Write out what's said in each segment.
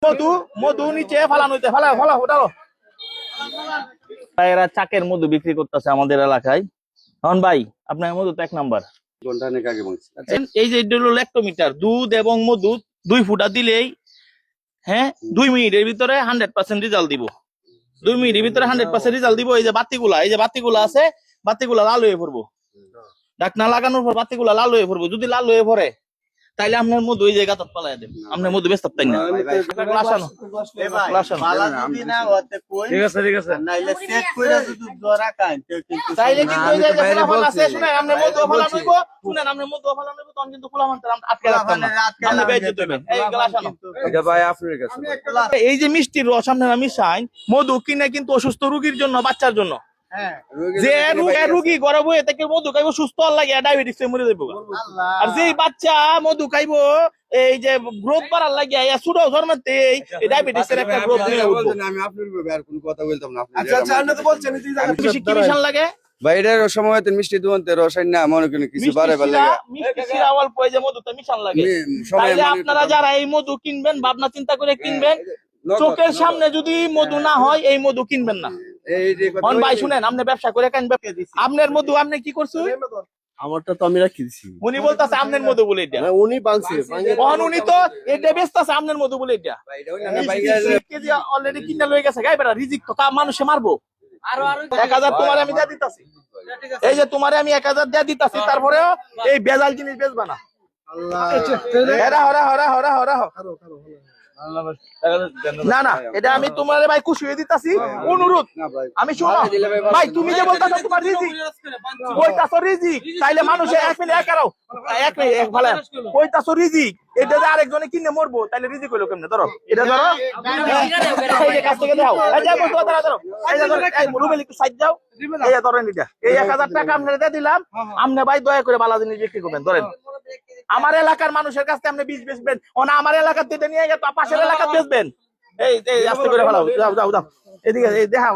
মধু মধু নিচে ফালানো হইতে ফালা ফালা ওটাও এরা চাকের মধু বিক্রি করতেছে আমাদের এলাকায়। এখন ভাই আপনার মধু তো 1 নাম্বার। এই যে এটা হলো ল্যাক্টোমিটার, দুধ এবং মধু 2 ফুটা দিলেই হ্যাঁ 2 মিনিটের ভিতরে 100% রেজাল্ট দিব। 2 মিনিটের ভিতরে 100% রেজাল্ট দিব। এই যে বাতিগুলা আছে, বাতিগুলা লাল হয়ে পড়বো। ঢাকনা লাগানোর পর বাতিগুলা লাল হয়ে পড়বো। যদি লাল হয়ে পড়ে তাইলে আপনার মধু এই জায়গা তৎ পালাই দেন। আপনার মধু বেশ তাই না ঠিক আছে ঠিক আছে নাইলে চেক কইরা যদি জরা কান তাইলে কিন্তু এই জায়গা ফলাফল আছে। শুনেন আপনি মধু ফলান হইবো, শুনেন আপনি মধু ফলান হইবো তখন কিন্তু ফলাফল আটকে রাখতাম না, আপনি বেঁচে যাবেন। এই গ্লাস আনো এটা ভাই আপনার কাছে। এই যে মিষ্টির রস আপনারা মিশাই মধু কিনে কিন্তু অসুস্থ রোগীর জন্য, বাচ্চার জন্য। যে রোগী গরম হয়ে থেকে মধু খাইবো সুস্থ লাগে, ডায়াবেটিস মরে যাবো। আর যে বাচ্চা মধু খাইবো এই যে গ্রোথ বাড়ার লাগে ছোট জন্মাতে ডায়াবেটিস এর একটা গ্রোথ নিয়ে উঠবো। আমি আপনার আর কোনো কথা বলতাম না। আচ্ছা আচ্ছা আপনি তো বলছেন বেশি কি মিশান লাগে বাইরের সময় তো মিষ্টি দুনতে রসায়ন না মনে কোনো কিছু বারে বারে লাগে মিষ্টি সিরা অল্প এই যে মধু তো মিশান লাগে। তাইলে আপনারা যারা এই মধু কিনবেন ভাবনা চিন্তা করে কিনবেন। চোখের সামনে যদি মধু না হয় এই মধু কিনবেন না। ভাই শুনেন আপনি ব্যবসা করে কেন আপনার মধু আপনি কি করছেন? আমারটা তো আমি রাখি দিছি। উনি বলতাছে আপনার মধু বলে এটা উনি বানছে উনি তো এটা বেচতাছে আপনার মধু বলে এটা কেজি অলরেডি কিনা লয়ে গেছে। গাই বেটা রিজিক তো মানুষে মারবো। আরো 1000 তোমারে আমি দিয়ে দিতাছি। এই যে তোমারে আমি 1000 দিয়ে দিতাছি, তারপরেও এই বেজাল জিনিস বেচবা না। আল্লাহ হরা হরা হরা হরা হরা না না এটা আমি তোমারে ভাই খুশি হয়ে দিতাছি। অনুরোধ আমি শুনো ভাই, তুমি যে বলতাছো তোমার রিজিক কইতাছো রিজিক, তাইলে মানুষে এক মিনিট একারাও এক মিনিট এক ভালো কইতাছো রিজিক, এটা যে আরেকজনে কিনে মরবো তাইলে রিজিক হইলো কেমনে? ধরো এটা ধরো এই যে কাছ থেকে দাও এই যে বলতো ধরো ধরো এই যে ধরো এই রুবেল একটু সাইড দাও। এই যে ধরেন এটা এই 1000 টাকা আপনারে দিয়ে দিলাম। আপনি ভাই দয়া করে ভালো জিনিস বিক্রি করবেন। ধরেন আমার এলাকার মানুষের কাছে আপনি 20 বেচবেন, ওনা আমার এলাকার থেকে নিয়ে গিয়ে পাশের এলাকা বেচবেন। এই এই আস্তে করে ফেলাও, যাও যাও যাও এদিকে এই দেখাও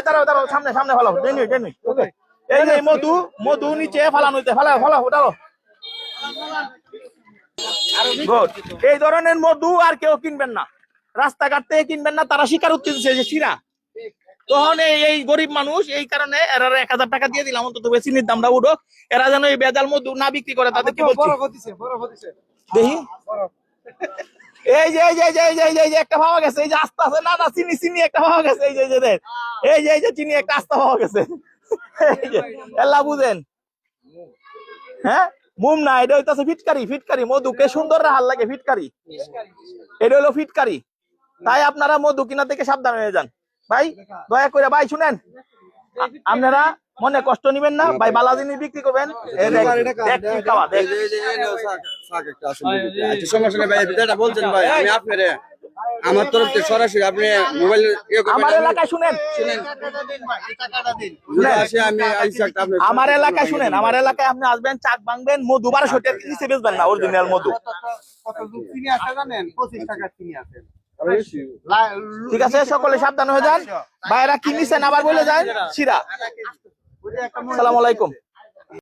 দাঁড়াও দাঁড়াও সামনে সামনে ফেলাও দেনি দেনি। ওকে এই যে মধু মধু নিচে ফালানো হইতে ফালাও ফালাও ওটাও গুড। এই ধরনের মধু আর কেউ কিনবেন না, রাস্তাঘাট থেকে কিনবেন না। তারা শিকার উঠতেছে যে শিরা। তখন এই গরিব মানুষ এই কারণে এরা 1000 টাকা দিয়ে দিলাম অন্তত চিনির দামটা উঠুক। এরা যেন এই বেজাল মধু না বিক্রি করে তাদেরকে বলছি দেখি। এই যে এই যে এই যে এই যে একটা পাওয়া গেছে, এই যে আস্তা আছে না না চিনি চিনি একটা পাওয়া গেছে। এই যে এই যে চিনি একটা আস্তা পাওয়া গেছে। এই যে এলা বুঝেন হ্যাঁ মুম না, এটা হইতাছে ফিটকারি। ফিটকারি মধুকে সুন্দর রাখার লাগে ফিটকারি, এটা হলো ফিটকারি। তাই আপনারা মধু কিনা থেকে সাবধান হয়ে যান ভাই, দয়া করে। ভাই শুনেন আপনারা মনে কষ্ট নিবেন না ভাই, বালা জিনিস বিক্রি করবেন। আমার তরফ থেকে সরাসরি আপনি মোবাইল আমার এলাকায় শুনেন আমার এলাকায় শুনেন আমার এলাকায় আপনি আসবেন, চাক ভাঙবেন, মধু 1200 টাকা নিচে বেচবেন না। অরিজিনাল মধু ঠিক আছে। সকলে সাবধান হয়ে যান। ভাইরা কি নিছেন আবার বলে যান শিরা। আসসালামু আলাইকুম।